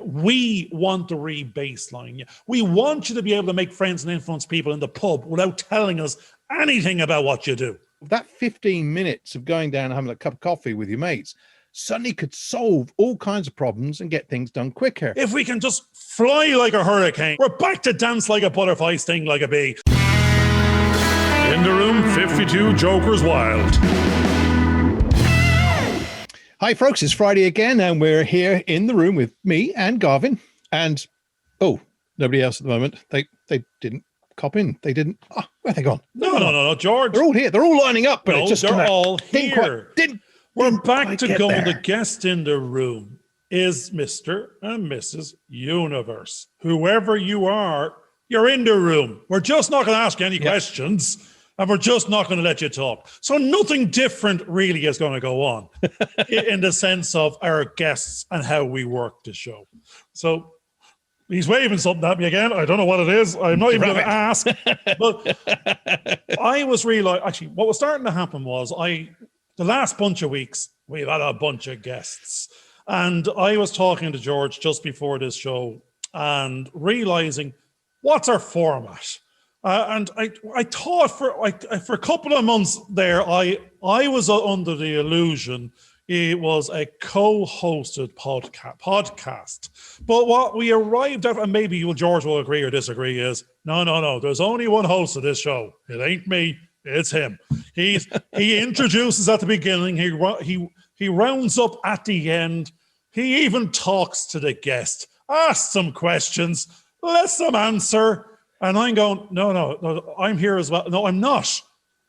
We want to rebaseline you. We want you to be able to make friends and influence people in the pub without telling us anything about what you do. That 15 minutes of going down and having a cup of coffee with your mates suddenly could solve all kinds of problems and get things done quicker. If we can just fly like a hurricane, we're back to dance like a butterfly, sting like a bee. In the room, 52 Jokers Wild. Hi, folks. It's Friday again, and we're here in the room with me and Garvin. And, nobody else at the moment. They didn't cop in. They didn't. Oh, where are they gone? No, George. They're all here. They're all lining up, but no, it's just they're all here. We're back to go. The guest in the room is Mr. and Mrs. Universe. Whoever you are, you're in the room. We're just not going to ask you any questions, and we're just not going to let you talk. So nothing different really is going to go on in the sense of our guests and how we work the show. So he's waving something at me again. I don't know what it is. I'm not even going to ask. But I was actually, what was starting to happen was the last bunch of weeks, we've had a bunch of guests. And I was talking to George just before this show and realizing, what's our format? And I thought for a couple of months there, I was under the illusion it was a co-hosted podcast. But what we arrived at, and maybe George will agree or disagree, is no. There's only one host of this show. It ain't me. It's him. He introduces at the beginning. He rounds up at the end. He even talks to the guest, asks some questions, lets them answer. And I'm going, no, I'm here as well. No, I'm not.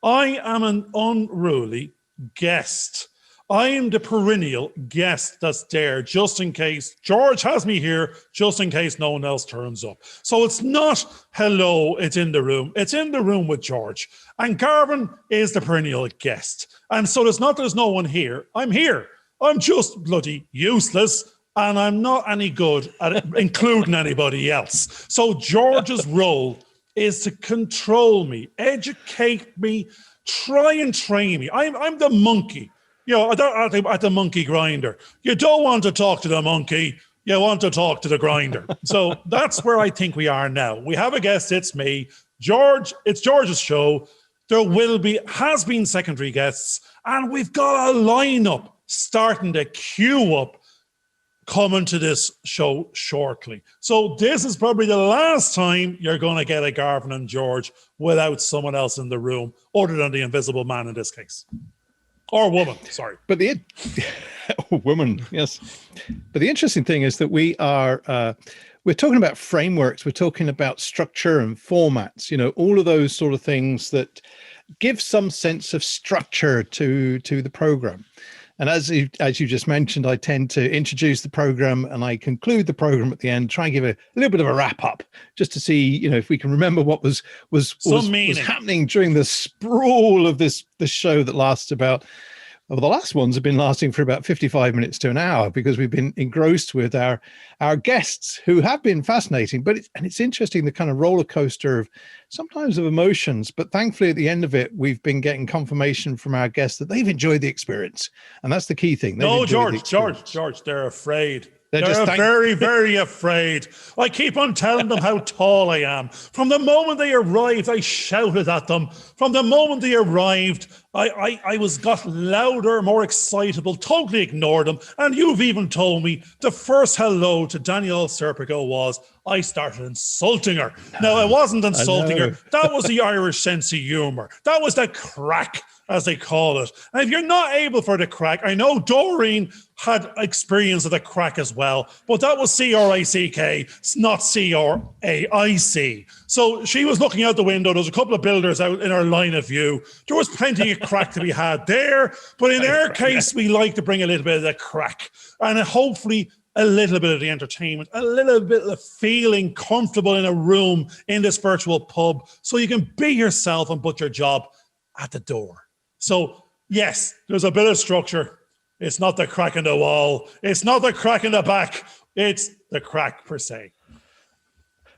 I am an unruly guest. I am the perennial guest that's there just in case. George has me here just in case no one else turns up. So it's not hello, it's in the room. It's in the room with George. And Garvin is the perennial guest. And so there's no one here. I'm here. I'm just bloody useless. And I'm not any good at including anybody else. So George's role is to control me, educate me, try and train me. I'm the monkey. At the monkey grinder. You don't want to talk to the monkey. You want to talk to the grinder. So that's where I think we are now. We have a guest. It's me. George. It's George's show. There has been secondary guests. And we've got a lineup starting to queue up coming to this show shortly. So this is probably the last time you're going to get a Garvin and George without someone else in the room, other than the invisible man in this case. Or woman, sorry. But woman, yes. But the interesting thing is that we're talking about frameworks. We're talking about structure and formats, all of those sort of things that give some sense of structure to the program. And as you just mentioned, I tend to introduce the program and I conclude the program at the end, try and give a little bit of a wrap up, just to see, if we can remember what was happening during the sprawl of this show that lasts about. Well, the last ones have been lasting for about 55 minutes to an hour because we've been engrossed with our guests who have been fascinating. But it's interesting, the kind of roller coaster of sometimes of emotions. But thankfully, at the end of it, we've been getting confirmation from our guests that they've enjoyed the experience. And that's the key thing. No, George, they're afraid. They're very, very afraid. I keep on telling them how tall I am. From the moment they arrived, I shouted at them. From the moment they arrived, I got louder, more excitable, totally ignored them. And you've even told me the first hello to Danielle Serpico was, I started insulting her. No, I wasn't insulting her. That was the Irish sense of humor. That was the crack, as they call it. And if you're not able for the crack, I know Doreen had experience of the crack as well, but that was C-R-A-C-K, not C-R-A-I-C. So she was looking out the window. There was a couple of builders out in her line of view. There was plenty of crack to be had there, but in our case, we like to bring a little bit of the crack and hopefully a little bit of the entertainment, a little bit of feeling comfortable in a room in this virtual pub so you can be yourself and put your job at the door. So, yes, there's a bit of structure. It's not the crack in the wall. It's not the crack in the back. It's the crack per se.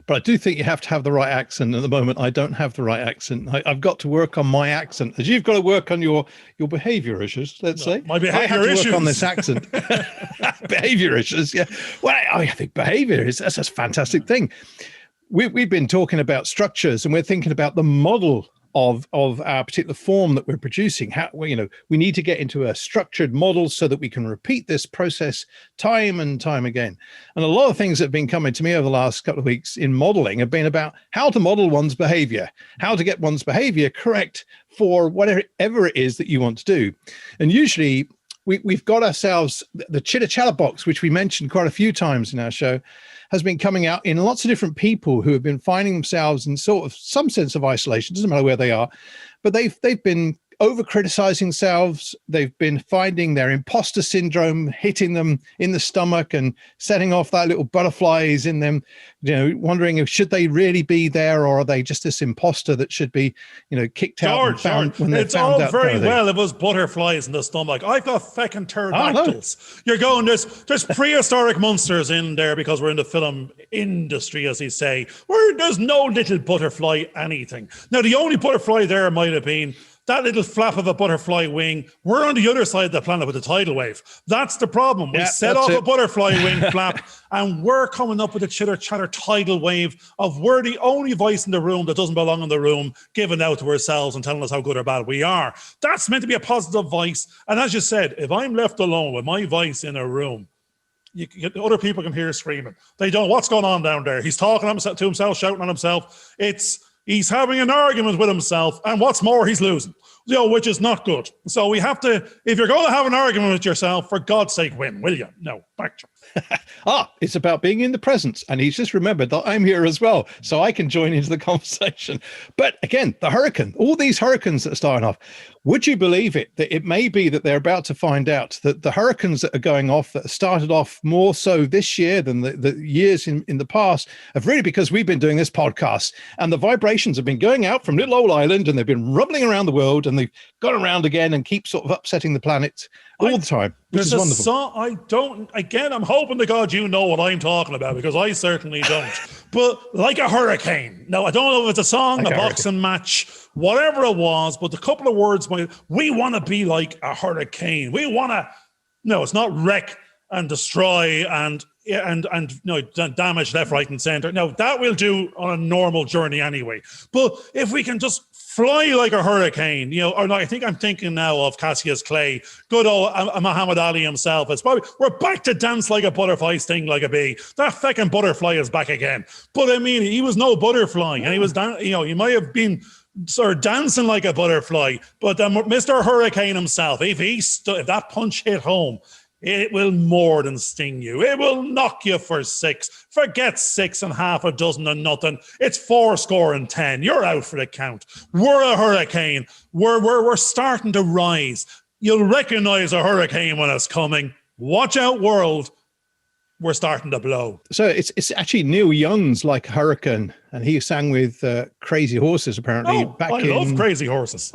But I do think you have to have the right accent. At the moment, I don't have the right accent. I've got to work on my accent, as you've got to work on your behavior issues, let's say. My behavior I have to issues. work on this accent. Behavior issues, yeah. Well, I think behavior that's a fantastic thing. We've been talking about structures, and we're thinking about the model of our particular form that we're producing. How, we need to get into a structured model so that we can repeat this process time and time again. And a lot of things that have been coming to me over the last couple of weeks in modeling have been about how to model one's behavior, how to get one's behavior correct for whatever it is that you want to do. And usually we've got ourselves the chitter chatter box, which we mentioned quite a few times in our show, has been coming out in lots of different people who have been finding themselves in sort of some sense of isolation. Doesn't matter where they are, but they've been over criticizing themselves. They've been finding their imposter syndrome hitting them in the stomach and setting off that little butterflies in them, wondering if should they really be there, or are they just this imposter that should be, kicked out and found when they it's found all out very well. It was butterflies in the stomach. I've got feckin' pterodactyls. You're going, there's prehistoric monsters in there because we're in the film industry, as you say, where there's no little butterfly anything. Now, the only butterfly there might have been that little flap of a butterfly wing. We're on the other side of the planet with the tidal wave. That's the problem. We set off a butterfly wing flap, and we're coming up with a chitter-chatter tidal wave of we're the only voice in the room that doesn't belong in the room, giving out to ourselves and telling us how good or bad we are. That's meant to be a positive voice. And as you said, if I'm left alone with my voice in a room, other people can hear screaming. They don't. What's going on down there? He's talking to himself, shouting at himself. He's having an argument with himself, and what's more, he's losing, which is not good. So we have to, if you're going to have an argument with yourself, for God's sake, win, will you? No, back to it's about being in the presence. And he's just remembered that I'm here as well, so I can join into the conversation. But again, the hurricane, all these hurricanes that are starting off, would you believe it, that it may be that they're about to find out that the hurricanes that are going off, that started off more so this year than the years in the past, have really, because we've been doing this podcast, and the vibrations have been going out from little old island, and they've been rumbling around the world, and they've gone around again and keep sort of upsetting the planet all the time, which is wonderful. I'm hoping to God you know what I'm talking about, because I certainly don't. But like a hurricane. Now, I don't know if it's a song, like a boxing match, whatever it was, but a couple of words, we want to be like a hurricane. We want to, no, it's not wreck and destroy and damage left, right, and center. No, that we'll do on a normal journey anyway. But if we can just fly like a hurricane, I think I'm thinking now of Cassius Clay, good old Muhammad Ali himself. It's probably, we're back to dance like a butterfly, sting like a bee. That feckin' butterfly is back again. But I mean, he was no butterfly, and he was, he might have been sort of dancing like a butterfly, but Mr. Hurricane himself, if that punch hit home, it will more than sting you. It will knock you for 6. Forget 6 and half a dozen and nothing. It's 4-10. You're out for the count. We're a hurricane. We're starting to rise. You'll recognize a hurricane when it's coming. Watch out, world. We're starting to blow. So it's actually Neil Young's Like a Hurricane, and he sang with Crazy Horses apparently. I love Crazy Horses.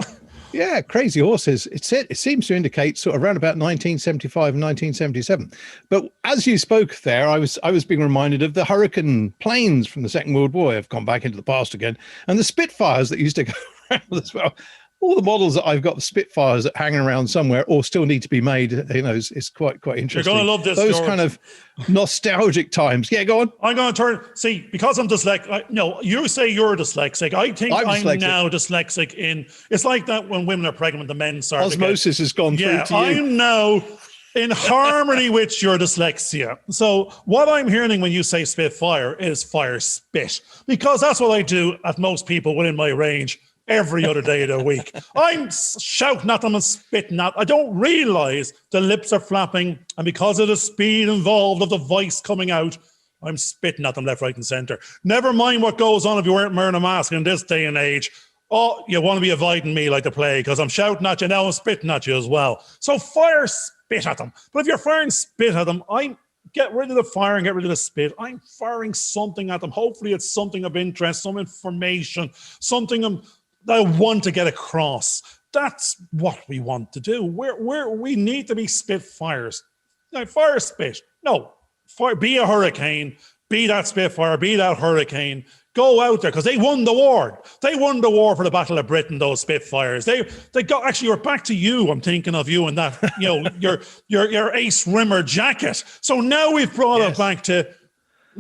Yeah, Crazy Horses. It seems to indicate sort of around about 1975 and 1977. But as you spoke there, I was being reminded of the Hurricane planes from the Second World War. I've gone back into the past again, and the Spitfires that used to go around as well. All the models that I've got, the Spitfires that hanging around somewhere or still need to be made, is quite interesting. You're going to love this, those George. Kind of nostalgic times. Yeah, go on. I'm going to see, because I'm dyslexic. No, you say you're dyslexic. I think I'm now dyslexic it's like that when women are pregnant, the men start. Osmosis has gone through to you. I'm now in harmony with your dyslexia. So what I'm hearing when you say Spitfire is fire spit, because that's what I do at most people within my range. Every other day of the week. I'm shouting at them and spitting at them. I don't realize the lips are flapping, and because of the speed involved of the voice coming out, I'm spitting at them left, right, and center. Never mind what goes on if you weren't wearing a mask in this day and age. Oh, you want to be avoiding me like the plague, because I'm shouting at you now and spitting at you as well. So fire spit at them. But if you're firing spit at them, get rid of the fire and get rid of the spit. I'm firing something at them. Hopefully it's something of interest, some information, something that I want to get across. That's what we want to do. We need to be Spitfires. Now, fire spit. No, be a hurricane. be that Spitfire, be that Hurricane, go out there, because they won the war. They won the war for the Battle of Britain, those Spitfires. They got, actually, we're back to you. I'm thinking of you and that, your Ace Rimmer jacket. So now we've brought it back to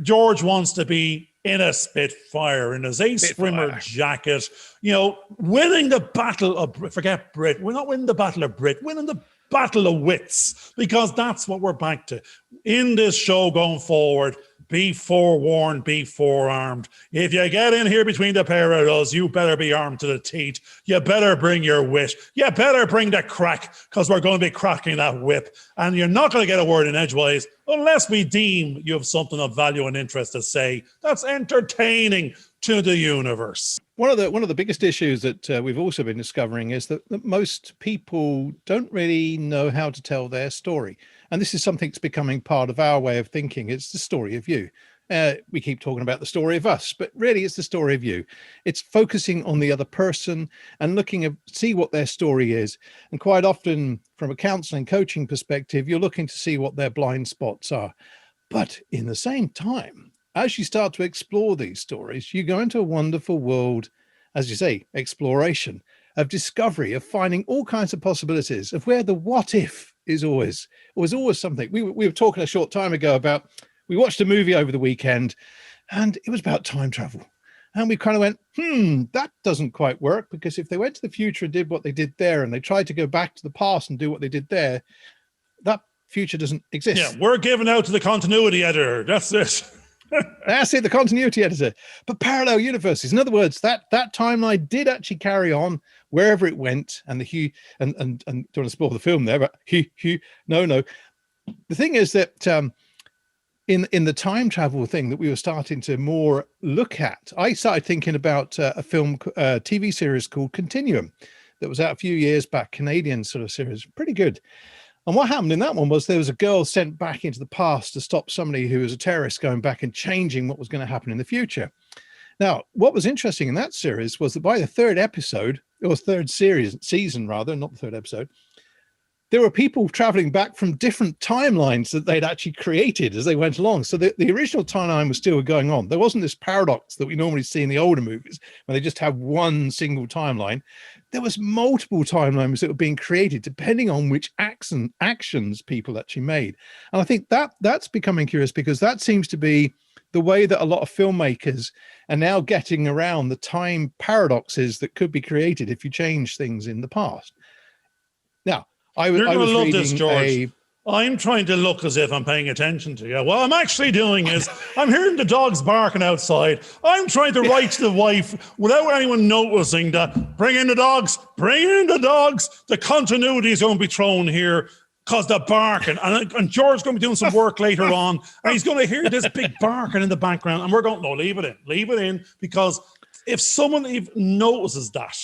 George wants to be in a Spitfire, in his Ace Rimmer jacket, winning the Battle of, forget Brit. We're not winning the Battle of Brit, winning the Battle of Wits, because that's what we're back to. In this show going forward, be forewarned, be forearmed. If you get in here between the pair of us, you better be armed to the teeth. You better bring your wit. You better bring the crack, because we're going to be cracking that whip. And you're not going to get a word in edgewise unless we deem you have something of value and interest to say that's entertaining to the universe. One of the biggest issues that we've also been discovering is that most people don't really know how to tell their story. And this is something that's becoming part of our way of thinking. It's the story of you. We keep talking about the story of us, but really it's the story of you. It's focusing on the other person and looking at see what their story is. And quite often from a counseling coaching perspective, you're looking to see what their blind spots are. But in the same time, as you start to explore these stories, you go into a wonderful world, as you say, exploration, of discovery, of finding all kinds of possibilities, of where the what if is always something. We were talking a short time ago about, we watched a movie over the weekend and it was about time travel. And we kind of went, that doesn't quite work, because if they went to the future and did what they did there and they tried to go back to the past and do what they did there, that future doesn't exist. Yeah, we're giving out to the continuity editor. That's it. That's it, the continuity editor. But parallel universes, in other words, that timeline did actually carry on wherever it went. And and don't want to spoil the film there, but no. The thing is that in the time travel thing that we were starting to more look at, I started thinking about a film, TV series called Continuum that was out a few years back, Canadian sort of series, pretty good. And what happened in that one was there was a girl sent back into the past to stop somebody who was a terrorist going back and changing what was going to happen in the future. Now, what was interesting in that series was that by the third episode, or third season rather, not the third episode, there were people traveling back from different timelines that they'd actually created as they went along. So the original timeline was still going on. There wasn't this paradox that we normally see in the older movies where they just have one single timeline. There was multiple timelines that were being created depending on which actions people actually made. And I think that's becoming curious, because that seems to be the way that a lot of filmmakers are now getting around the time paradoxes that could be created if you change things in the past. Now, You're going to love this, George. I'm trying to look as if I'm paying attention to you. What I'm actually doing is I'm hearing the dogs barking outside. I'm trying to write to the wife without anyone noticing that bring in the dogs, bring in the dogs. The continuity is going to be thrown here because they're barking. And George's going to be doing some work later on, and he's going to hear this big barking in the background. And we're going, no, leave it in, because if someone even notices that,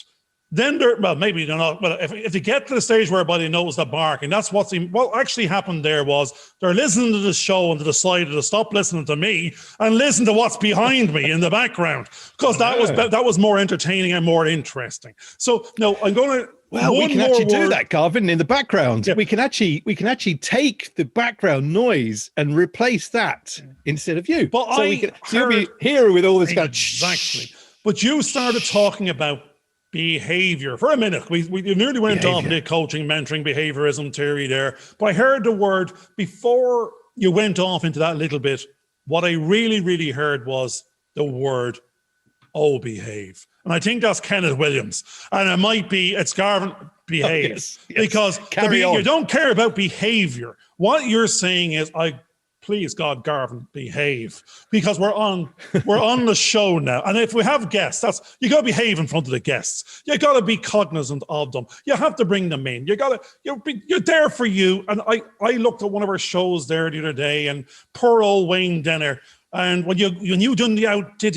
then maybe they're not, but if they get to the stage whereby they notice the barking, that's what actually happened there was they're listening to the show and they decided to stop listening to me and listen to what's behind me in the background, because that was more entertaining and more interesting. So no, I'm going to. Well, we can actually do that, Garvin, in the background. Yeah. We can actually take the background noise and replace that instead of you. But so you'll be here with all this exactly. But you started talking about behavior for a minute. We nearly went off into coaching, mentoring, behaviorism theory there. But I heard the word before you went off into that little bit. What I really, really heard was the word, behave. And I think that's Kenneth Williams. And it's Garvin, behave. Yes. Because you don't care about behavior. What you're saying is, please God, Garvin, behave, because we're on the show now. And if we have guests, you got to behave in front of the guests. You got to be cognizant of them. You have to bring them in. You're there for you. And I looked at one of our shows there the other day, and poor old Wayne Denner. And when you did the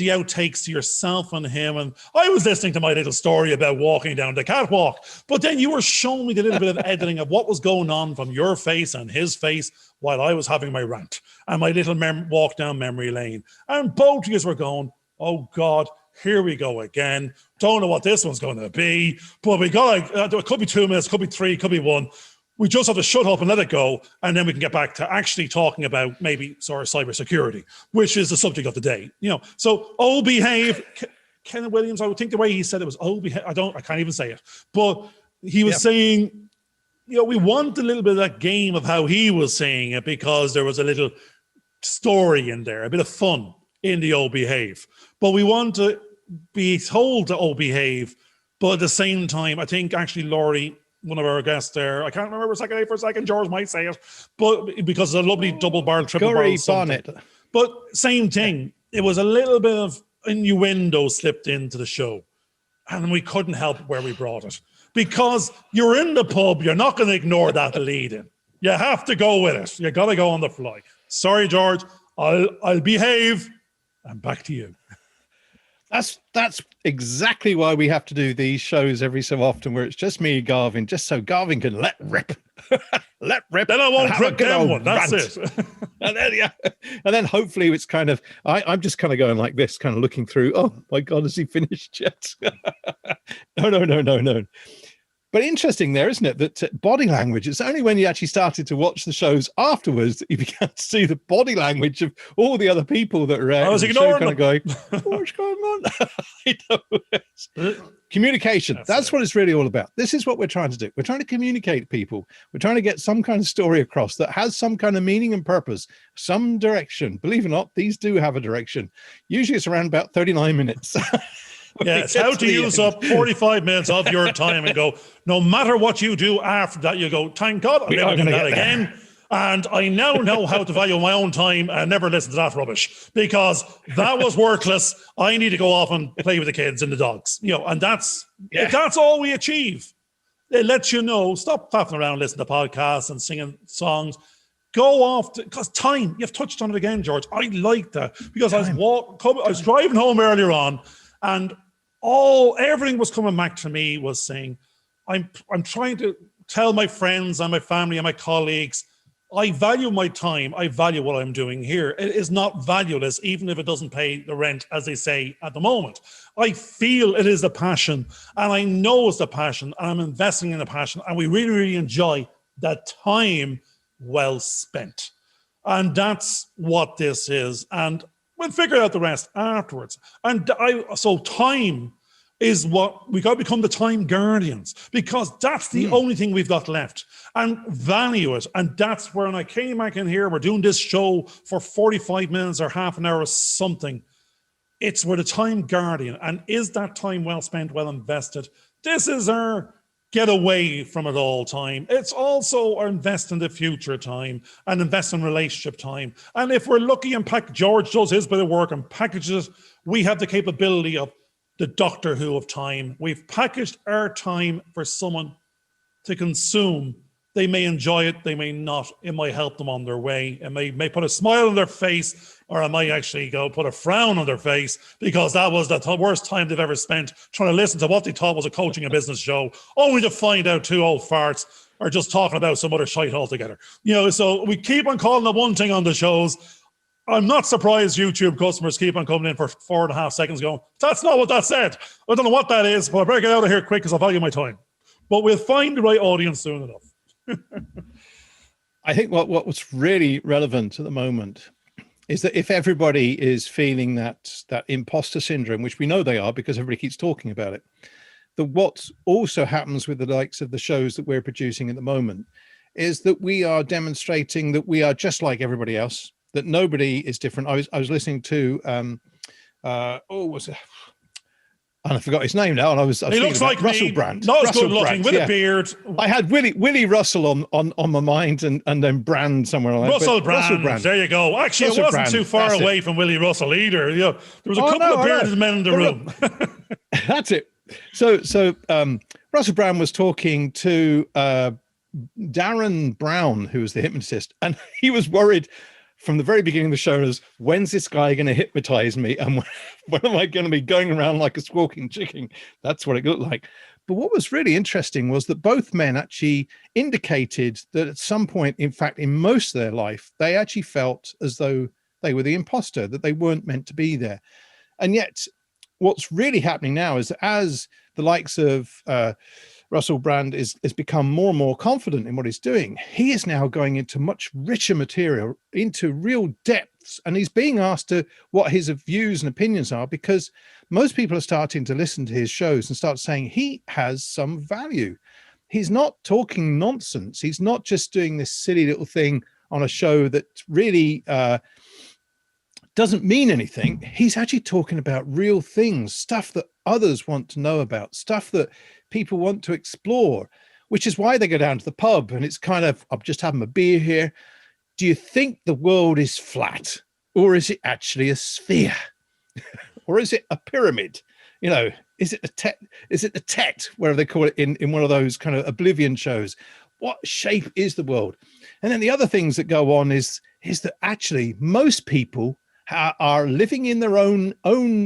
outtakes to yourself and him, and I was listening to my little story about walking down the catwalk, but then you were showing me the little bit of editing of what was going on from your face and his face while I was having my rant and my little walk down memory lane. And both of us were going, oh God, here we go again. Don't know what this one's going to be, but we got it could be 2 minutes, could be 3, could be 1. We just have to shut up and let it go, and then we can get back to actually talking about maybe sort of cybersecurity, which is the subject of the day. So "Oh Behave," Ken Williams, I would think the way he said it was "Oh Behave." I can't even say it, but he was saying, we want a little bit of that game of how he was saying it, because there was a little story in there, a bit of fun in the "Oh Behave," but we want to be told to "Oh Behave," but at the same time, I think actually Laurie, one of our guests there, I can't remember for a second, George might say it, but because it's a lovely double barrel, triple barrel something. But same thing, it was a little bit of innuendo slipped into the show, and we couldn't help where we brought it, because you're in the pub, you're not going to ignore that lead in. You have to go with it. You got to go on the fly. Sorry, George, I'll behave, and back to you. That's exactly why we have to do these shows every so often, where it's just me and Garvin, just so Garvin can let rip. Let rip. Then I won't rip them one. That's it. And then hopefully it's kind of, I'm just kind of going like this, kind of looking through. Oh my God, has he finished yet? No. But interesting there, isn't it? That body language, it's only when you actually started to watch the shows afterwards that you began to see the body language of all the other people that are out. I was ignoring them. Kind of going, what's going on? I know. Communication. That's what it's really all about. This is what we're trying to do. We're trying to communicate to people. We're trying to get some kind of story across that has some kind of meaning and purpose, some direction. Believe it or not, these do have a direction. Usually it's around about 39 minutes. Yes, how to use up 45 minutes of your time and go, no matter what you do after that, you go, thank God I'm never doing that again. And I now know how to value my own time and never listen to that rubbish, because that was worthless. I need to go off and play with the kids and the dogs, and that's all we achieve. It lets you know, stop faffing around, listening to podcasts and singing songs. Go off, because time, you've touched on it again, George. I like that, because I was driving home earlier on, and everything was coming back to me was saying, I'm trying to tell my friends and my family and my colleagues, I value my time. I value what I'm doing here. It is not valueless, even if it doesn't pay the rent, as they say at the moment. I feel it is a passion, and I know it's a passion, and I'm investing in a passion, and we really, really enjoy that time well spent. And that's what this is. And we'll figure out the rest afterwards. And so time is what we got to become, the time guardians, because that's the only thing we've got left, and value it. And that's when I came back in here, we're doing this show for 45 minutes or half an hour or something. We're the time guardian. And is that time well spent, well invested? This is our get away from it all time. It's also our invest in the future time and invest in relationship time. And if we're lucky and George does his bit of work and packages, we have the capability of the Doctor Who of time. We've packaged our time for someone to consume. They may enjoy it, they may not. It might help them on their way. It may put a smile on their face, or it might actually put a frown on their face, because that was the worst time they've ever spent trying to listen to what they thought was a coaching and business show, only to find out two old farts are just talking about some other shite altogether. So we keep on calling it one thing on the shows. I'm not surprised YouTube customers keep on coming in for 4.5 seconds going, that's not what that said. I don't know what that is, but I better get out of here quick because I value my time. But we'll find the right audience soon enough. I think what's really relevant at the moment is that if everybody is feeling that imposter syndrome, which we know they are because everybody keeps talking about it, that what also happens with the likes of the shows that we're producing at the moment is that we are demonstrating that we are just like everybody else, that nobody is different. I was listening to was it? And I forgot his name now. And I was he looks like Russell me, Brand. not Russell as good looking, with a beard. I had Willie Russell on my mind, and then Brand somewhere like that. Russell Brand. There you go. Actually, Russell, it wasn't too far away from Willie Russell either. There was a couple of bearded men in the room. That's it. So Russell Brand was talking to Darren Brown, who was the hypnotist, and he was worried from the very beginning of the show as, when's this guy going to hypnotize me? And when am I going to be going around like a squawking chicken? That's what it looked like. But what was really interesting was that both men actually indicated that at some point, in fact, in most of their life, they actually felt as though they were the imposter, that they weren't meant to be there. And yet what's really happening now is, as the likes of Russell Brand has become more and more confident in what he's doing, he is now going into much richer material, into real depths, and he's being asked to what his views and opinions are, because most people are starting to listen to his shows and start saying he has some value. He's not talking nonsense. He's not just doing this silly little thing on a show that really doesn't mean anything. He's actually talking about real things, stuff that others want to know about, stuff that people want to explore, which is why they go down to the pub and it's kind of, I'm just having a beer here. Do you think the world is flat, or is it actually a sphere? Or is it a pyramid? You know, is it the tet, wherever they call it in one of those kind of Oblivion shows? What shape is the world? And then the other things that go on is that actually most people are living in their own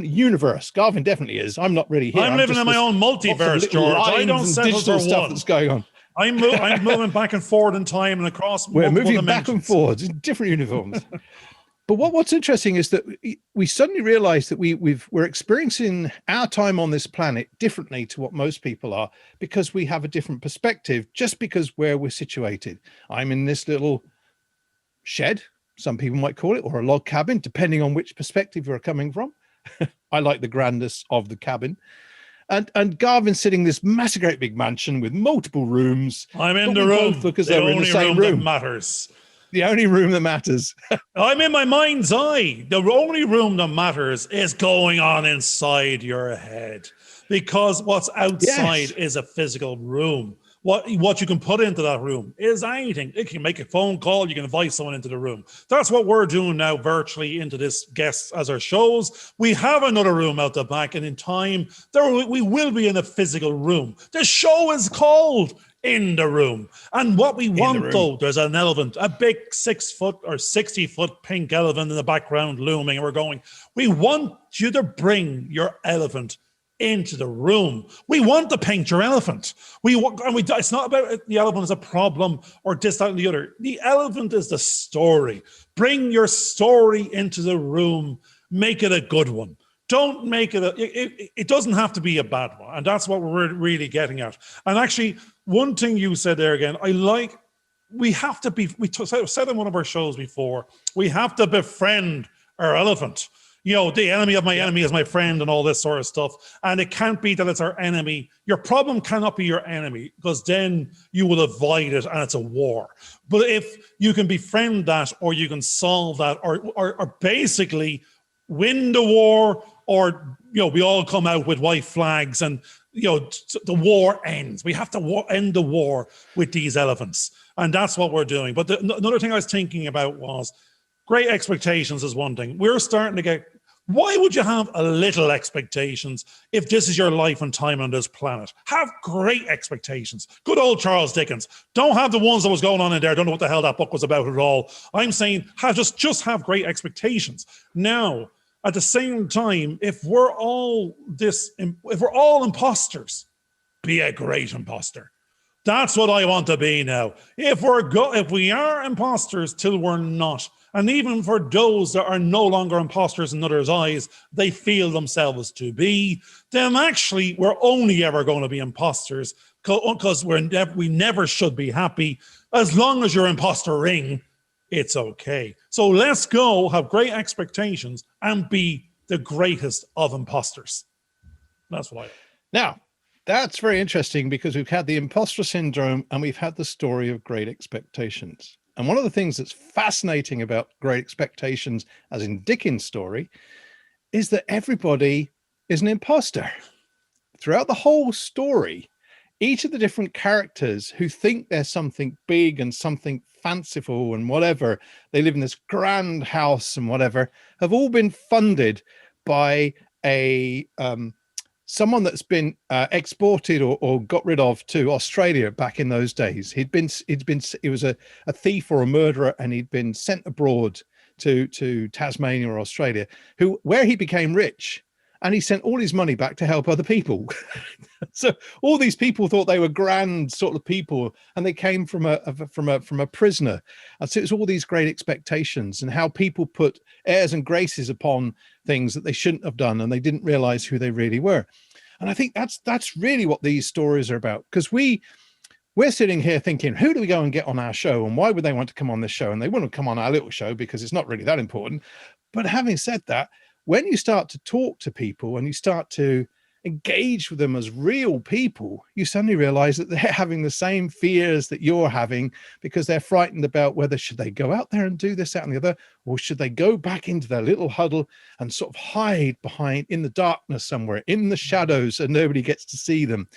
universe. Garvin definitely is. I'm not really here. I'm living in my own multiverse, George. I don't settle for stuff one. That's going on. I'm moving back and forward in time and across. We're moving dimensions. back and forwards in different uniforms. But what's interesting is that we suddenly realize that we're experiencing our time on this planet differently to what most people are, because we have a different perspective, just because where we're situated. I'm in this little shed, some people might call it, or a log cabin, depending on which perspective you're coming from. I like the grandness of the cabin. And Garvin's sitting in this massive, great big mansion with multiple rooms. I'm in the room. Because they're in the same room. That matters. The only room that matters. I'm in my mind's eye. The only room that matters is going on inside your head, because what's outside is a physical room. What you can put into that room is anything. It can make a phone call. You can invite someone into the room. That's what we're doing now virtually into this guests as our shows. We have another room out the back, and in time, we will be in a physical room. The show is called In the Room. And what we want, though, there's an elephant, a big 6 foot or 60 foot pink elephant in the background looming. And we're going, we want you to bring your elephant into the room. We want to paint your elephant. It's not about the elephant as a problem or this, that, and the other. The elephant is the story. Bring your story into the room. Make it a good one. Don't make it it doesn't have to be a bad one. And that's what we're really getting at. And actually, one thing you said there again, we have to be, said in one of our shows before, we have to befriend our elephant. You know, the enemy of my enemy is my friend and all this sort of stuff. And it can't be that it's our enemy. Your problem cannot be your enemy, because then you will avoid it and it's a war. But if you can befriend that, or you can solve that, or basically win the war, or, you know, we all come out with white flags and, you know, the war ends. We have to end the war with these elephants. And that's what we're doing. But another thing I was thinking about was, great expectations is one thing. We're starting to get, why would you have a little expectations if this is your life and time on this planet? Have great expectations. Good old Charles Dickens. Don't have the ones that was going on in there. Don't know what the hell that book was about at all. I'm saying just have great expectations. Now, at the same time, if we're all imposters, be a great imposter. That's what I want to be now. If we are imposters till we're not, and even for those that are no longer imposters in others' eyes, they feel themselves to be, then actually we're only ever going to be imposters, because we never should be happy. As long as you're impostering, it's okay. So let's go have great expectations and be the greatest of imposters. That's what I. Now, that's very interesting, because we've had the imposter syndrome and we've had the story of great expectations. And one of the things that's fascinating about great expectations, as in Dickens' story, is that everybody is an imposter. Throughout the whole story, each of the different characters who think they're something big and something fanciful and whatever, they live in this grand house and whatever, have all been funded by someone that's been exported or got rid of to Australia back in those days. He was a thief or a murderer, and he'd been sent abroad to Tasmania or Australia, where he became rich, and he sent all his money back to help other people. So all these people thought they were grand sort of people, and they came from a prisoner. And so it's all these great expectations, and how people put airs and graces upon things that they shouldn't have done, and they didn't realize who they really were. And I think that's really what these stories are about, because we're sitting here thinking, who do we go and get on our show, and why would they want to come on this show? And they wouldn't come on our little show because it's not really that important. But having said that, when you start to talk to people and you start to engage with them as real people, you suddenly realize that they're having the same fears that you're having, because they're frightened about whether should they go out there and do this, that, and the other, or should they go back into their little huddle and sort of hide behind in the darkness somewhere, in the shadows, and nobody gets to see them.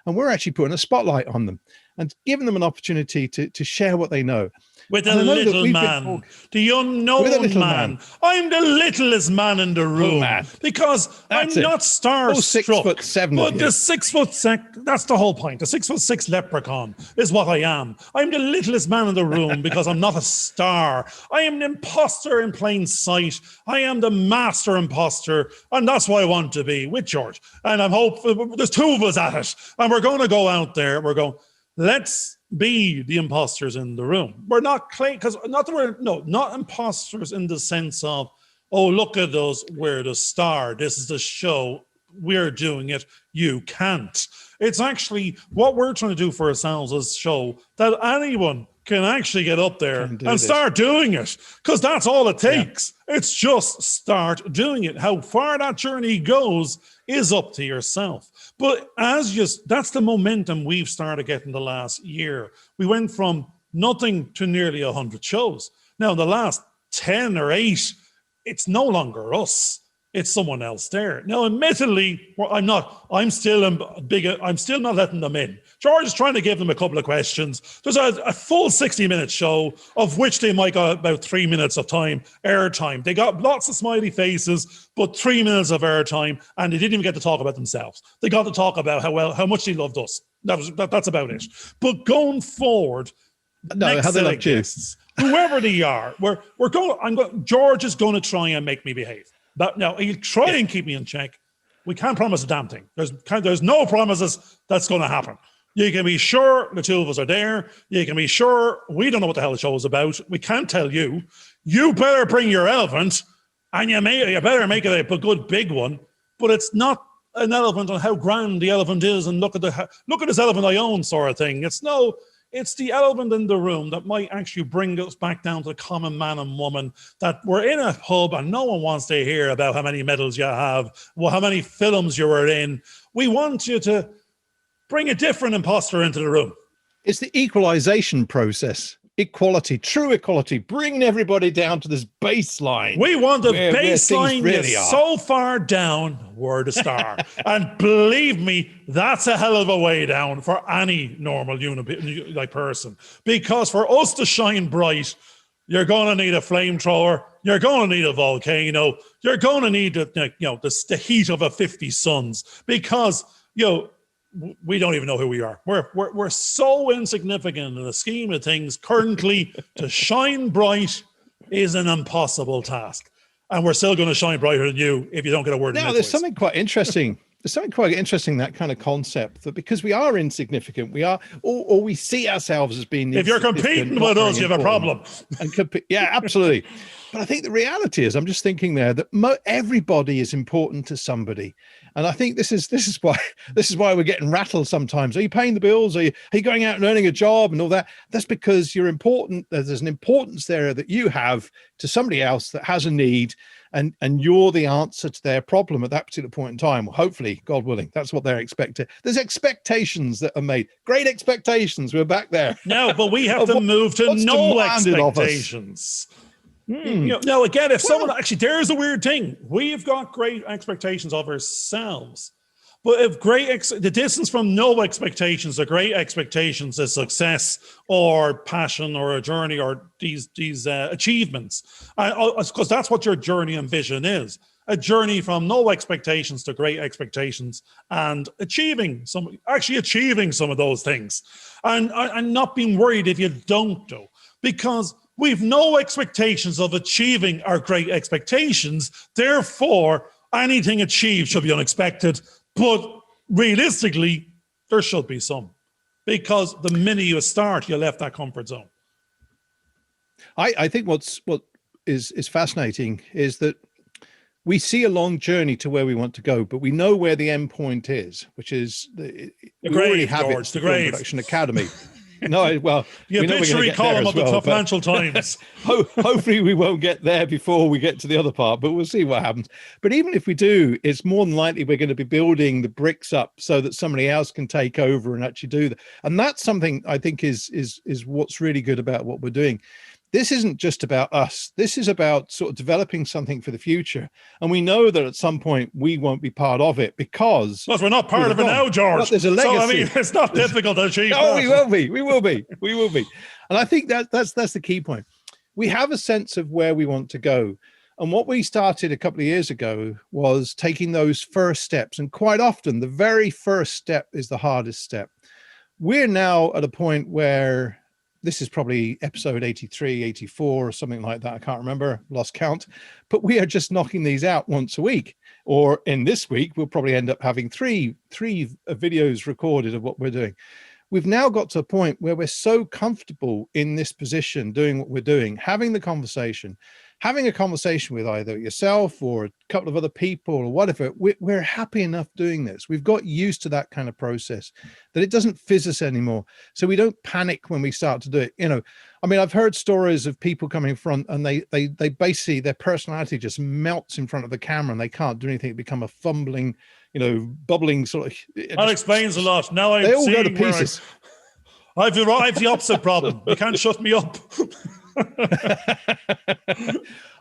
And we're actually putting a spotlight on them and giving them an opportunity to share what they know. With a little man, the unknown man. I'm the littlest man in the room because I'm not starstruck. 6'7" but the 6'6", that's the whole point. The 6'6" leprechaun is what I am. I'm the littlest man in the room because I'm not a star. I am an imposter in plain sight. I am the master imposter, and that's what I want to be with George. And I'm hoping there's two of us at it, and we're going to go out there. We're going, let's be the imposters in the room. We're not claiming, because not imposters in the sense of, oh, look at us, we're the star, this is the show, we're doing it, you can't. It's actually what we're trying to do for ourselves is show that anyone can actually get up there and start doing it, because that's all it takes. Yeah. It's just start doing it. How far that journey goes is up to yourself. But that's the momentum we've started getting the last year. We went from nothing to nearly 100 shows. Now, the last 10 or 8, it's no longer us. It's someone else there. Now, admittedly, I'm still not letting them in. George is trying to give them a couple of questions. There's a full 60-minute show, of which they might got about 3 minutes of airtime. They got lots of smiley faces, but 3 minutes of airtime, and they didn't even get to talk about themselves. They got to talk about how much they loved us. That's about it. But going forward, how they loved you, whoever they are, George is going to try and make me behave. Now, he'll try and keep me in check. We can't promise a damn thing. There's no promises that's going to happen. You can be sure the two of us are there. You can be sure we don't know what the hell the show is about. We can't tell you. You better bring your elephant, and you better make it a good big one. But it's not an elephant on how grand the elephant is, and look at this elephant I own sort of thing. It's the elephant in the room that might actually bring us back down to the common man and woman, that we're in a pub and no one wants to hear about how many medals you have, how many films you were in. We want you to bring a different imposter into the room. It's the equalization process. Equality, true equality, bringing everybody down to this baseline. We want the baseline really so far down, we're the star. And believe me, that's a hell of a way down for any normal person. Because for us to shine bright, you're going to need a flamethrower, you're going to need a volcano, you're going to need the heat of a 50 suns. Because, we don't even know who we are. We're so insignificant in the scheme of things currently. To shine bright is an impossible task, and we're still going to shine brighter than you if you don't get a word. Now, there's something quite interesting. That kind of concept, that because we are insignificant, we are, or we see ourselves as being. If you're competing with us, you have a problem. Yeah, absolutely. But I think the reality is, I'm just thinking there that everybody is important to somebody, and I think this is why we're getting rattled sometimes. Are you paying the bills? Are you going out and earning a job and all that? That's because you're important. There's an importance there that you have to somebody else that has a need, and you're the answer to their problem at that particular point in time. Well, hopefully, God willing, that's what they're expecting. There's expectations that are made. Great expectations. We're back there. No, but we have to move to no expectations. Now, again, if someone actually, there's a weird thing. We've got great expectations of ourselves, but if the distance from no expectations to great expectations is success or passion or a journey or these achievements, because that's what your journey and vision is. A journey from no expectations to great expectations, and achieving some of those things, and not being worried if you don't do, because we've no expectations of achieving our great expectations. Therefore, anything achieved should be unexpected. But realistically, there should be some, because the minute you start, you left that comfort zone. I think what is fascinating is that we see a long journey to where we want to go, but we know where the end point is, which is we already have George, it, the the Film grave. Production Academy. No, well, the we know we're going to obituary get there column as of the well, Financial Times. hopefully we won't get there before we get to the other part, but we'll see what happens. But even if we do, it's more than likely we're going to be building the bricks up so that somebody else can take over and actually do that. And that's something I think is what's really good about what we're doing. This isn't just about us. This is about sort of developing something for the future. And we know that at some point we won't be part of it because we're not part of it now, George. But there's a legacy. So, I mean, it's not difficult to achieve. No, we will be. We will be. We will be. And I think that's the key point. We have a sense of where we want to go. And what we started a couple of years ago was taking those first steps. And quite often, the very first step is the hardest step. We're now at a point where this is probably episode 83, 84, or something like that. I can't remember, lost count. But we are just knocking these out once a week. Or in this week, we'll probably end up having three videos recorded of what we're doing. We've now got to a point where we're so comfortable in this position, doing what we're doing, having a conversation with either yourself or a couple of other people or whatever. We're happy enough doing this. We've got used to that kind of process that it doesn't fizz us anymore. So we don't panic when we start to do it. You know, I mean, I've heard stories of people coming in front and they basically, their personality just melts in front of the camera and they can't do anything. It become a fumbling, bubbling sort of. That explains a lot. Now they all go to pieces. I've the opposite problem. You can't shut me up.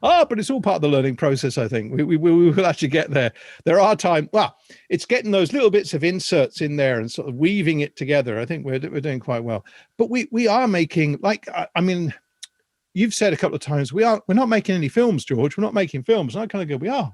But it's all part of the learning process. I think we will actually get there. There are times. Well, it's getting those little bits of inserts in there and sort of weaving it together. I think we're doing quite well. But we are making, like, I mean, you've said a couple of times we're not making any films, George. We're not making films. And I kind of go, we are.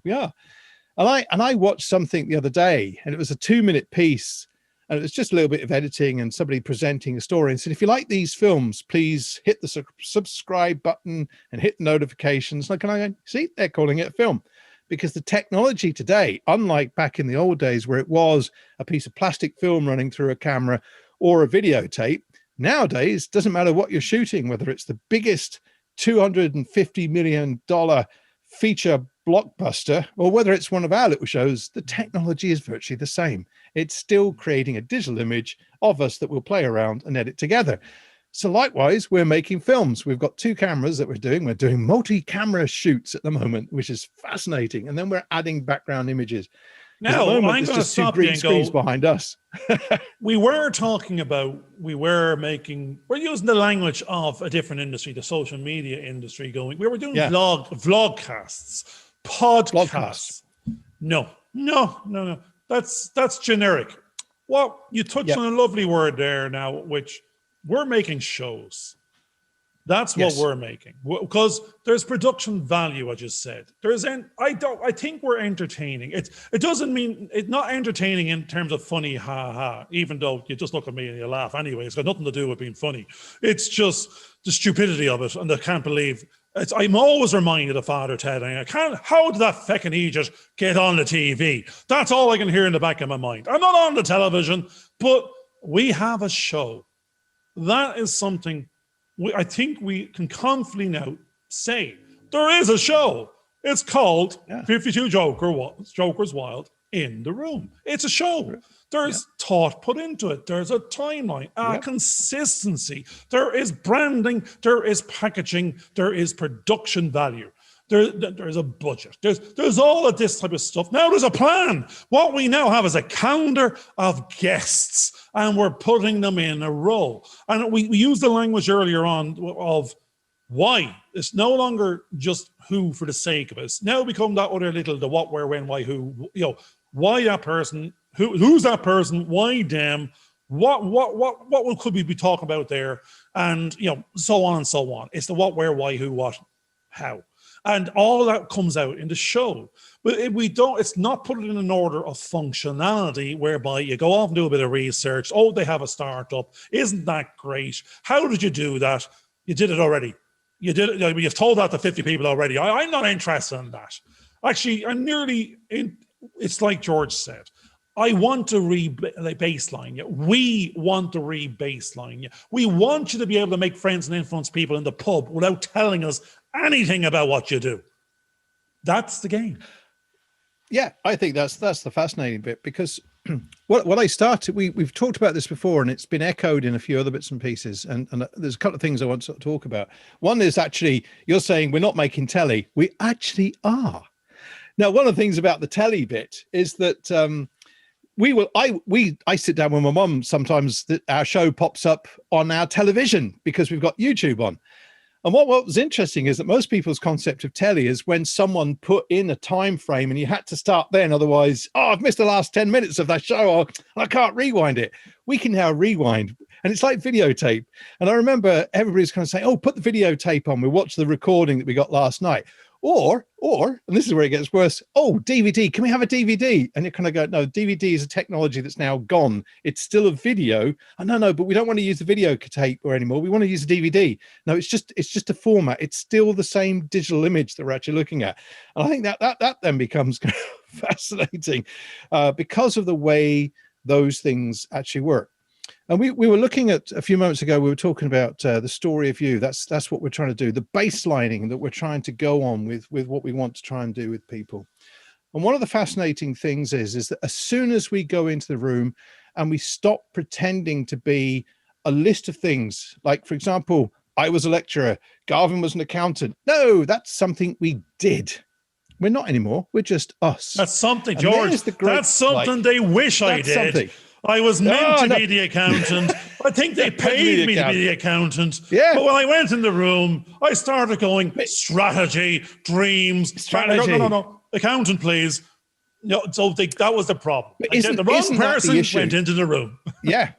And I watched something the other day, and it was a 2-minute piece. And it was just a little bit of editing and somebody presenting a story and said, if you like these films, please hit the subscribe button and hit notifications. Like, and I go, see, they're calling it a film. Because the technology today, unlike back in the old days where it was a piece of plastic film running through a camera or a videotape, nowadays, doesn't matter what you're shooting, whether it's the biggest $250 million feature blockbuster or whether it's one of our little shows, the technology is virtually the same. It's still creating a digital image of us that we'll play around and edit together. So likewise, we're making films. We've got 2 cameras that we're doing. We're doing multi-camera shoots at the moment, which is fascinating. And then we're adding background images. Now, I'm going to stop you and go, behind us. we're using the language of a different industry, the social media industry going. We were doing vlogcasts, podcasts. No. That's generic. Well, you touched on a lovely word there now, which we're making shows. That's what we're making, because there's production value. I just said I think we're entertaining. It doesn't mean it's not entertaining in terms of funny, even though you just look at me and you laugh anyway. It's got nothing to do with being funny. It's just the stupidity of it, and I can't believe. I'm always reminded of Father Ted. How did that feckin' he just get on the TV? That's all I can hear in the back of my mind. I'm not on the television, but we have a show. That is something I think we can confidently now say. There is a show. It's called 52 Jokers Wild in the Room. It's a show. There's thought put into it. There's a timeline, consistency. There is branding. There is packaging. There is production value. There's a budget. There's all of this type of stuff. Now there's a plan. What we now have is a calendar of guests, and we're putting them in a row. And we used the language earlier on of why. It's no longer just who for the sake of it. It's now become that other little, the what, where, when, why, who. Why that person? Who's that person? Why them? What could we be talking about there? And so on and so on. It's the what, where, why, who, what, how. And all of that comes out in the show. But it's not put in an order of functionality whereby you go off and do a bit of research. Oh, they have a startup. Isn't that great? How did you do that? You did it already. You did it. You've told that to 50 people already. I'm not interested in that. Actually, it's like George said. I want to re-baseline you. We want to re-baseline you. We want you to be able to make friends and influence people in the pub without telling us anything about what you do. That's the game. Yeah, I think that's the fascinating bit, because what I started, we've talked about this before, and it's been echoed in a few other bits and pieces, and there's a couple of things I want to talk about. One is, actually, you're saying we're not making telly. We actually are. Now, one of the things about the telly bit is that I sit down with my mum sometimes, that our show pops up on our television because we've got YouTube on. And what was interesting is that most people's concept of telly is when someone put in a time frame and you had to start then, otherwise, I've missed the last 10 minutes of that show, or I can't rewind it. We can now rewind, and it's like videotape. And I remember everybody's kind of saying, oh, put the videotape on, we'll watch the recording that we got last night. Or, and this is where it gets worse, oh, DVD, can we have a DVD? And you kind of go, no, DVD is a technology that's now gone. It's still a video. Oh, no, but we don't want to use the video tape or anymore. We want to use a DVD. No, it's just a format. It's still the same digital image that we're actually looking at. And I think that then becomes kind of fascinating because of the way those things actually work. And we were looking at, a few moments ago, we were talking about the story of you. That's what we're trying to do, the baselining that we're trying to go on with what we want to try and do with people. And one of the fascinating things is that as soon as we go into the room and we stop pretending to be a list of things, like, for example, I was a lecturer, Garvin was an accountant. No, that's something we did. We're not anymore. We're just us. That's something, George. That's something they wish I did. Something. I was meant to be the accountant. I think they paid me to be the accountant. Yeah. But when I went in the room, I started going, strategy, dreams. Strategy. No. Accountant, please. No, so that was the problem. The wrong person went into the room. Yeah,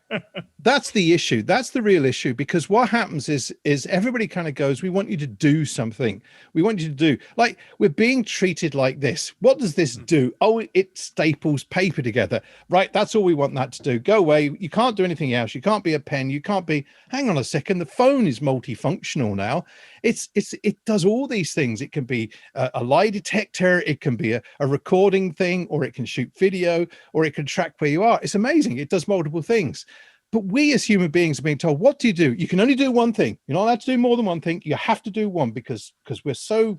that's the issue. That's the real issue, because what happens is everybody kind of goes, we want you to do something. We want you to do, like, we're being treated like this. What does this do? Oh, it staples paper together. Right, that's all we want that to do. Go away. You can't do anything else. You can't be a pen. You can't be, hang on a second, the phone is multifunctional now. It does all these things. It can be a lie detector. It can be a recording thing, or it can shoot video, or it can track where you are. It's amazing. It does multiple things. But we as human beings are being told, what do? You can only do one thing. You're not allowed to do more than one thing. You have to do one because we're so,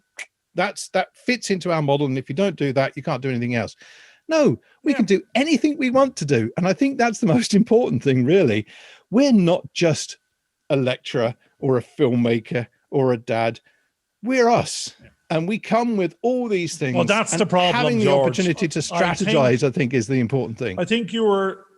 that fits into our model. And if you don't do that, you can't do anything else. No, we can do anything we want to do. And I think that's the most important thing, really. We're not just a lecturer or a filmmaker or a dad. We're us. And we come with all these things. Well, that's the problem, having the George. Opportunity to strategize, I think, is the important thing. I think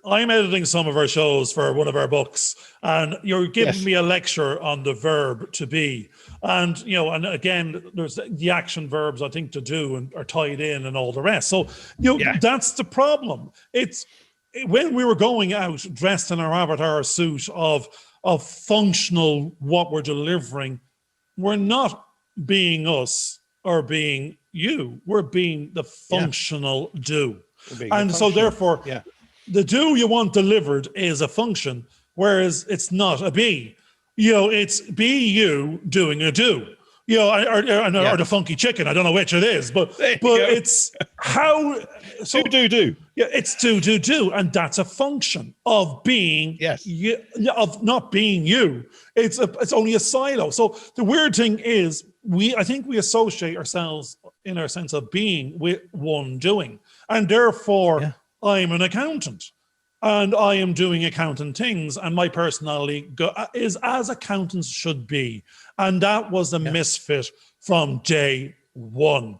I'm editing some of our shows for one of our books, and you're giving me a lecture on the verb to be. And, and again, there's the action verbs, I think, to do and are tied in and all the rest. So, that's the problem. It's when we were going out dressed in our avatar suit of functional, what we're delivering, we're not being us or being you. We're being the functional do. And so therefore, the do you want delivered is a function, whereas it's not a be. It's be you doing a do. Or the funky chicken. I don't know which it is, but it's how. So do. Yeah, it's do, and that's a function of being. Yes. Of not being you. It's only a silo. So the weird thing is, I think we associate ourselves in our sense of being with one doing, and therefore I'm an accountant. And I am doing accountant things, and my personality is as accountants should be. And that was a misfit from day one.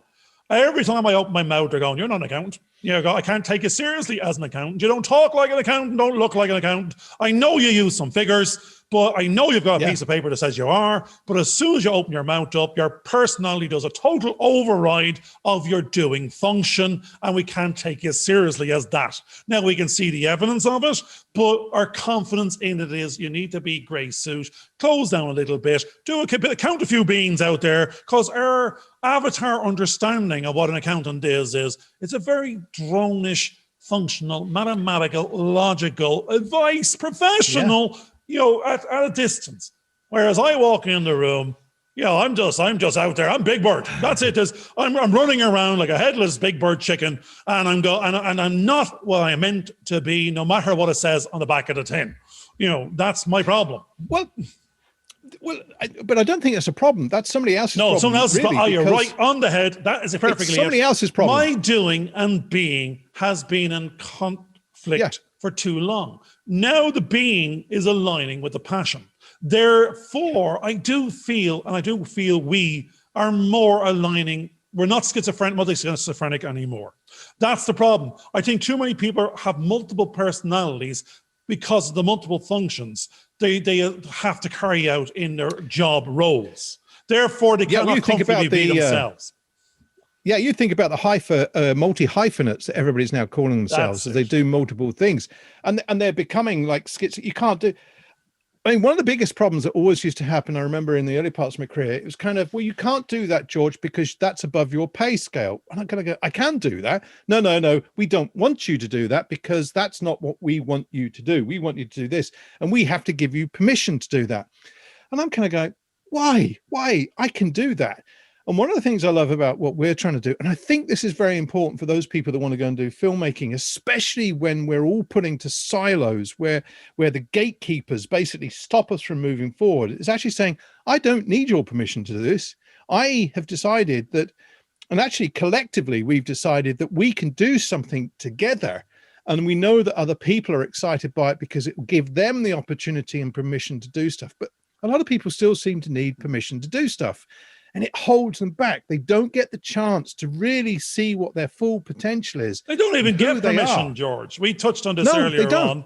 Every time I open my mouth, they're going, you're not an accountant. I can't take you seriously as an accountant. You don't talk like an accountant, don't look like an accountant. I know you use some figures, but I know you've got a piece of paper that says you are. But as soon as you open your mouth up, your personality does a total override of your doing function, and we can't take you seriously as that. Now, we can see the evidence of it, but our confidence in it is you need to be grey suit, close down a little bit, count a few beans out there, because our avatar understanding of what an accountant is it's a very drone-ish, functional, mathematical, logical, advice, professional, at a distance. Whereas I walk in the room, I'm just out there. I'm Big Bird. That's it. I'm running around like a headless Big Bird chicken, and I'm not what I meant to be, no matter what it says on the back of the tin. That's my problem. Well, Well, but I don't think that's a problem. That's somebody else's problem. No, someone else's really, problem. Oh, you're right on the head. That is perfectly somebody else's problem. My doing and being has been in conflict for too long. Now the being is aligning with the passion. Therefore, I do feel we are more aligning. We're not multi-schizophrenic anymore. That's the problem. I think too many people have multiple personalities because of the multiple functions they have to carry out in their job roles. Therefore, they cannot comfortably be themselves. Yeah, you think about the multi-hyphenates that everybody's now calling themselves as they do multiple things. And they're becoming like schizophrenic. You can't do... I mean, one of the biggest problems that always used to happen, I remember in the early parts of my career, it was kind of, well, you can't do that, George, because that's above your pay scale. And I'm going to go, I can do that. No, we don't want you to do that because that's not what we want you to do. We want you to do this. And we have to give you permission to do that. And I'm kind of going, why? I can do that. And one of the things I love about what we're trying to do, and I think this is very important for those people that want to go and do filmmaking, especially when we're all put into silos where the gatekeepers basically stop us from moving forward, is actually saying, I don't need your permission to do this. I have decided that, and actually collectively, we've decided that we can do something together. And we know that other people are excited by it because it will give them the opportunity and permission to do stuff. But a lot of people still seem to need permission to do stuff. And it holds them back. They don't get the chance to really see what their full potential is. They don't even get permission, George. We touched on this earlier on.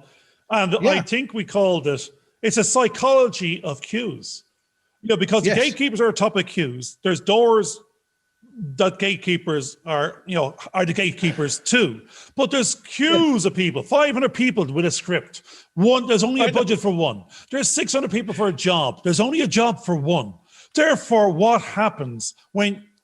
And I think we called it's a psychology of cues. Because the gatekeepers are atop of cues. There's doors that gatekeepers are the gatekeepers too. But there's queues of people, 500 people with a script. There's only a budget for one. There's 600 people for a job. There's only a job for one. Therefore, what happens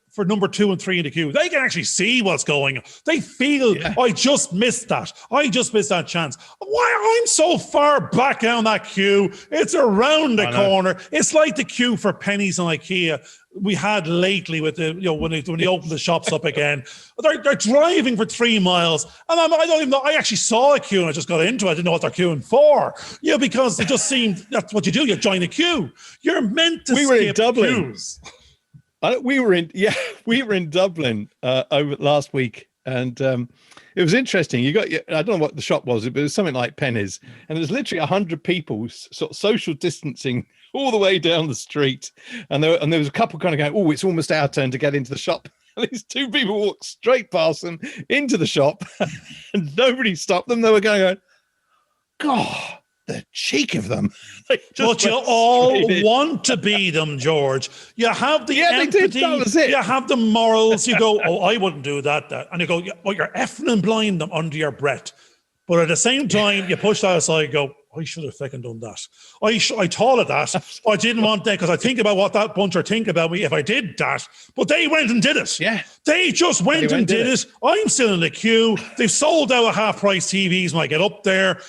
for number 2 and 3 in the queue? They can actually see what's going on. They feel, I just missed that. I just missed that chance. Why I'm so far back down that queue? It's around the corner. It's like the queue for pennies on IKEA we had lately with the, when they opened the shops up again. They're driving for 3 miles. And I don't even know, I actually saw a queue and I just got into it. I didn't know what they're queuing for. Because it just seemed, that's what you do. You join a queue. You're meant to skip queues. We were in Dublin over last week, and it was interesting. I don't know what the shop was, but it was something like Penny's, and there was literally 100 people sort of social distancing all the way down the street, and there was a couple kind of going, "Oh, it's almost our turn to get into the shop." And these 2 people walked straight past them into the shop, and nobody stopped them. They were going, "God, the cheek of them." But you all want to be them, George. You have the empathy, you have the morals. You go, "Oh, I wouldn't do that." And you go, "Oh, you're effing and blind them under your breath." But at the same time, you push that aside and go, "I should have fucking done that. I thought of that. I didn't want that because I think about what that bunch are think about me if I did that." But they went and did it. Yeah. They just went and did it. I'm still in the queue. They've sold out half-price TVs when I get up there.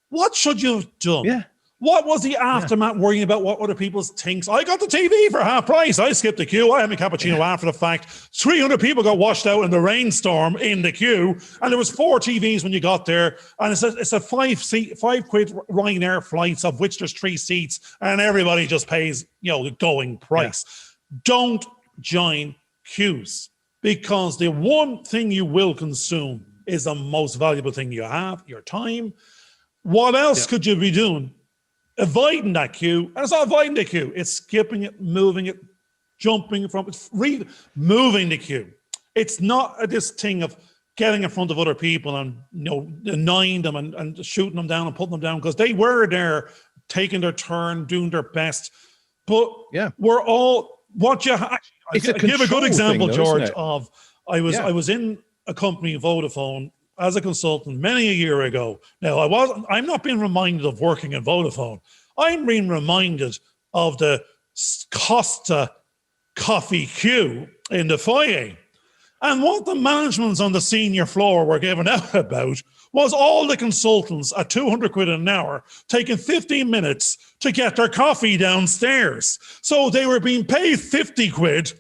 What should you have done? Yeah. What was the aftermath worrying about what other people think? I got the TV for half price. I skipped the queue. I had my cappuccino after the fact. 300 people got washed out in the rainstorm in the queue. And there was 4 TVs when you got there. And it's a £5 Ryanair flights, of which there's 3 seats. And everybody just pays, the going price. Yeah. Don't join queues, because the one thing you will consume is the most valuable thing you have, your time. What else could you be doing? Avoiding that queue. And it's not avoiding the queue. It's skipping it, moving it, jumping from it, moving the queue. It's not this thing of getting in front of other people and annoying them and shooting them down and putting them down, because they were there taking their turn, doing their best. But we're all what you I give a good example, thing, though, George, I was in a company, Vodafone, as a consultant many a year ago. Now, I'm not being reminded of working in Vodafone. I'm being reminded of the Costa coffee queue in the foyer. And what the managements on the senior floor were giving out about was all the consultants at 200 quid an hour taking 15 minutes to get their coffee downstairs. So they were being paid 50 quid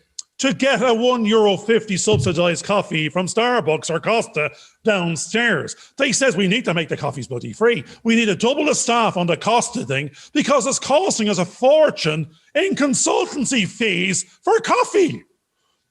to get a €1.50 subsidized coffee from Starbucks or Costa downstairs. They says we need to make the coffees bloody free. We need to double the staff on the Costa thing because it's costing us a fortune in consultancy fees for coffee.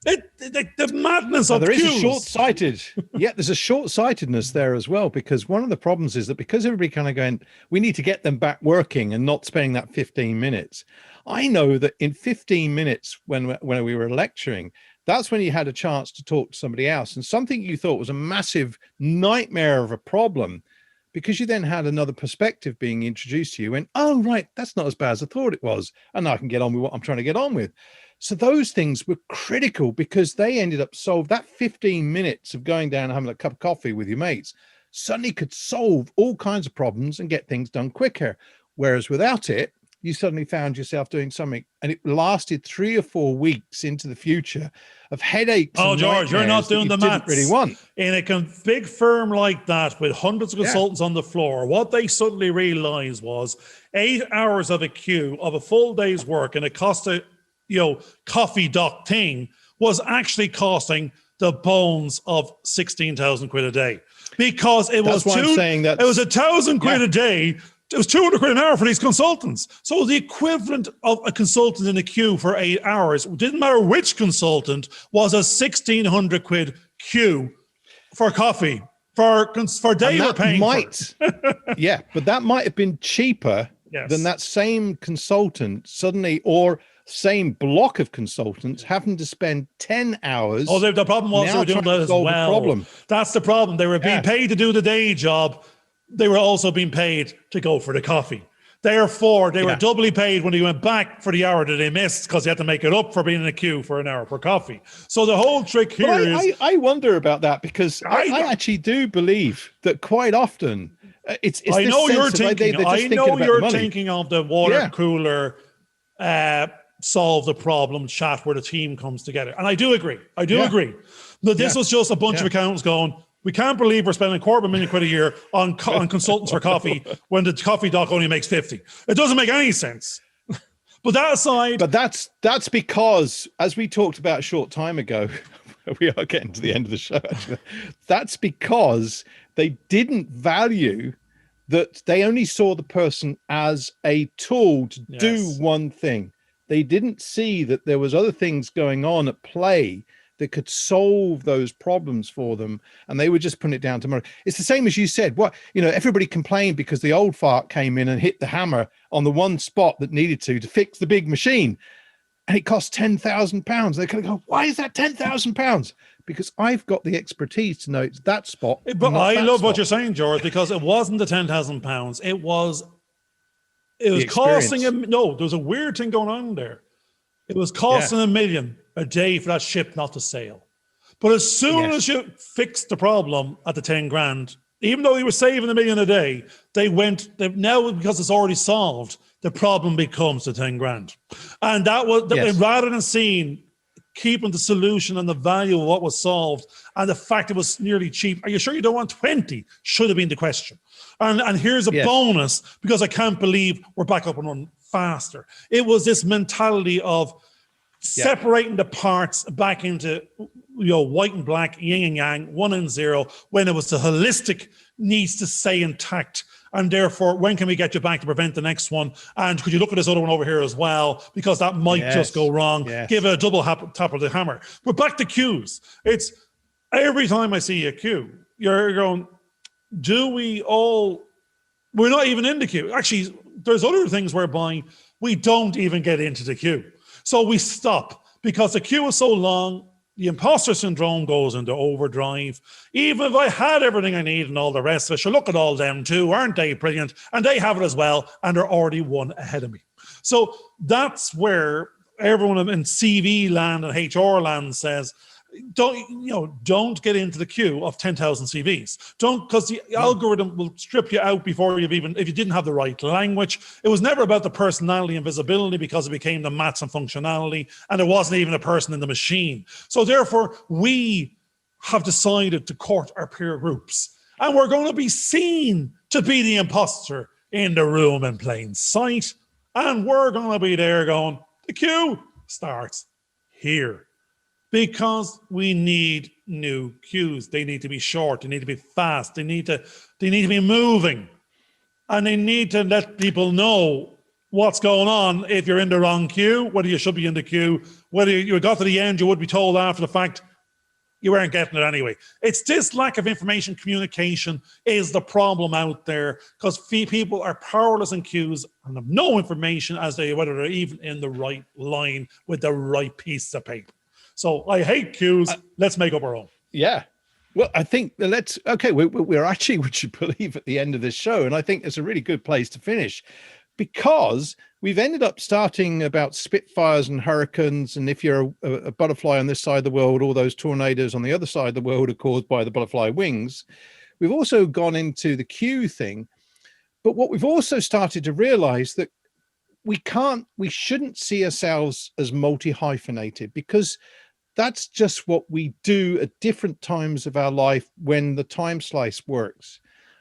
The madness of there is queues. a short-sighted. Yeah, there's a short-sightedness there as well, because one of the problems is that because everybody kind of going, we need to get them back working and not spending that 15 minutes. I know that in 15 minutes when we were lecturing, that's when you had a chance to talk to somebody else, and something you thought was a massive nightmare of a problem, because you then had another perspective being introduced to you, and oh right, that's not as bad as I thought it was, and I can get on with what I'm trying to get on with. So those things were critical, because they ended up solve that 15 minutes of going down and having a cup of coffee with your mates suddenly could solve all kinds of problems and get things done quicker. Whereas without it, you suddenly found yourself doing something, and it lasted 3 or 4 weeks into the future of headaches. Oh, George, you're not doing the maths. Really want. In a big firm like that with hundreds of consultants on the floor, what they suddenly realized was 8 hours of a queue of a full day's work in a Costa, coffee dock thing was actually costing the bones of 16,000 quid a day, because it was it was 1,000 quid a day. It was 200 quid an hour for these consultants. So the equivalent of a consultant in a queue for 8 hours, didn't matter which consultant, was a 1,600 quid queue for coffee for day we're paying Yeah, but that might have been cheaper than that same consultant suddenly, or same block of consultants having to spend 10 hours. Oh, the problem was they were doing that as well. That's the problem. They were being paid to do the day job. They were also being paid to go for the coffee. Therefore, they were doubly paid when they went back for the hour that they missed, because they had to make it up for being in a queue for an hour for coffee. So the whole trick here is... I wonder about that, because I actually do believe that quite often it's I know you're thinking, thinking of the water cooler solve the problem chat where the team comes together. And I do agree. agree. But this was just a bunch of accountants going, we can't believe we're spending £250,000 a year on consultants for coffee when the coffee dock only makes 50. It doesn't make any sense. But that aside... But that's because, as we talked about a short time ago, we are getting to the end of the show, actually. That's because they didn't value that. They only saw the person as a tool to do one thing. They didn't see that there was other things going on at play that could solve those problems for them, and they were just putting it down to money. It's the same as you said. Everybody complained because the old fart came in and hit the hammer on the one spot that needed to fix the big machine, and it cost £10,000. They kind of go, why is that £10,000? Because I've got the expertise to know it's that spot. But I love what you're saying, George, because it wasn't the £10,000. It was costing him. No, there was a weird thing going on there. It was costing $1 million a day for that ship not to sail. But as soon as you fixed the problem at the 10 grand, even though you were saving $1 million a day, now because it's already solved, the problem becomes the 10 grand. And that was, rather than keeping the solution and the value of what was solved and the fact it was nearly cheap, are you sure you don't want 20? Should have been the question. And here's a bonus, because I can't believe we're back up and running faster. It was this mentality of separating the parts back into white and black, yin and yang, 1 and 0, when it was the holistic needs to stay intact. And therefore, when can we get you back to prevent the next one? And could you look at this other one over here as well? Because that might just go wrong. Give it a double tap of the hammer. But back to queues. It's every time I see a queue, you're going, we're not even in the queue. Actually, there's other things whereby we don't even get into the queue. So we stop because the queue is so long. The imposter syndrome goes into overdrive. Even if I had everything I need and all the rest of it, sure, look at all them too. Aren't they brilliant? And they have it as well. And they're already one ahead of me. So that's where everyone in CV land and HR land says, don't get into the queue of 10,000 CVs. Because the algorithm will strip you out before if you didn't have the right language. It was never about the personality and visibility, because it became the maths and functionality, and there wasn't even a person in the machine. So therefore, we have decided to court our peer groups, and we're going to be seen to be the imposter in the room in plain sight, and we're going to be there going, the queue starts here. because we need new queues. They need to be short. They need to be fast. They need to be moving, and they need to let people know what's going on. If you're in the wrong queue, whether you should be in the queue, whether you got to the end, you would be told after the fact you weren't getting it anyway. It's this lack of information communication is the problem out there, because people are powerless in queues and have no information as to whether they're even in the right line with the right piece of paper. So I hate queues. Let's make up our own. Yeah. Well, I think we're actually, would you believe, at the end of this show. And I think it's a really good place to finish, because we've ended up starting about Spitfires and hurricanes. And if you're a butterfly on this side of the world, all those tornadoes on the other side of the world are caused by the butterfly wings. We've also gone into the queue thing. But what we've also started to realize that we shouldn't see ourselves as multi-hyphenated, because that's just what we do at different times of our life when the time slice works.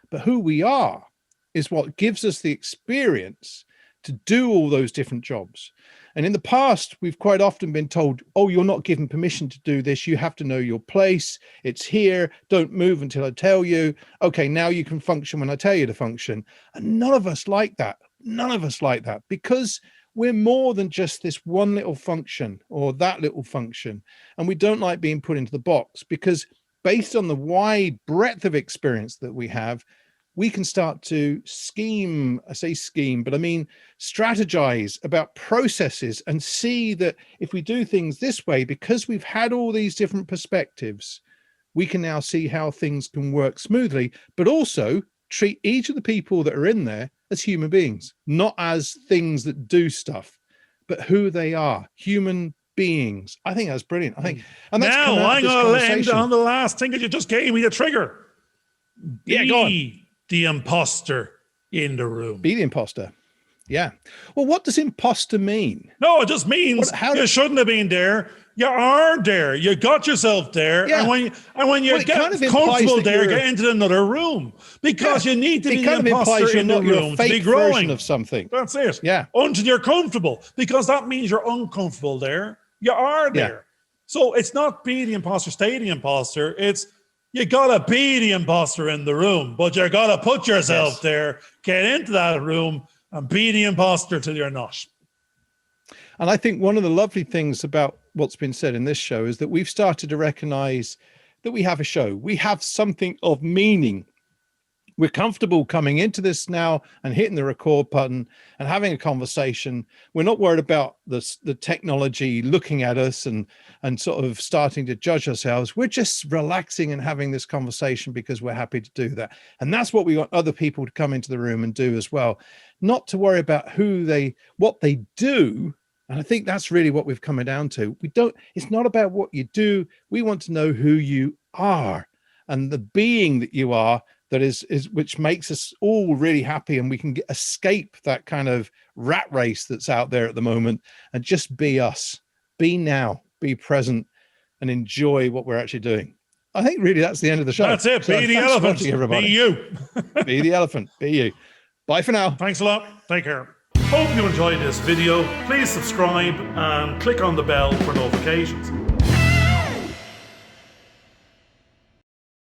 But who we are is what gives us the experience to do all those different jobs. And in the past, we've quite often been told, oh, you're not given permission to do this. You have to know your place. It's here. Don't move until I tell you. Okay, now you can function when I tell you to function. And none of us like that. None of us like that, because we're more than just this one little function or that little function. And we don't like being put into the box, because based on the wide breadth of experience that we have, we can start to scheme, I say scheme, but I mean strategize about processes and see that if we do things this way, because we've had all these different perspectives, we can now see how things can work smoothly, but also treat each of the people that are in there as human beings, not as things that do stuff, but who they are, human beings. I think that's brilliant. I think, and that's now I'm going to end on the last thing that you just gave me, the trigger. Yeah, go on. The imposter in the room. Be the imposter. Yeah. Well, what does imposter mean? No, it just means you shouldn't have been there. You are there. You got yourself there. Yeah. And when you get kind of comfortable there, get into another room, because you need to be the imposter in the room to be growing of something. That's it. Yeah. Until you're comfortable, because that means you're uncomfortable there. You are there. Yeah. So it's not be the imposter, stay the imposter. It's you gotta be the imposter in the room, but you gotta put yourself there, get into that room, and be the imposter till you're not. And I think one of the lovely things about what's been said in this show is that we've started to recognize that we have a show. We have something of meaning. We're comfortable coming into this now and hitting the record button and having a conversation. We're not worried about the technology looking at us and sort of starting to judge ourselves. We're just relaxing and having this conversation because we're happy to do that. And that's what we want other people to come into the room and do as well. Not to worry about what they do. And I think that's really what we've come down to. It's not about what you do. We want to know who you are and the being that you are, that is which makes us all really happy, and we can escape that kind of rat race that's out there at the moment and just be us, be now, be present, and enjoy what we're actually doing. I think really that's the end of the show. That's it. So be the elephant. Everybody. Be you. Be the elephant. Be you. Bye for now. Thanks a lot. Take care. Hope you enjoyed this video. Please subscribe and click on the bell for notifications.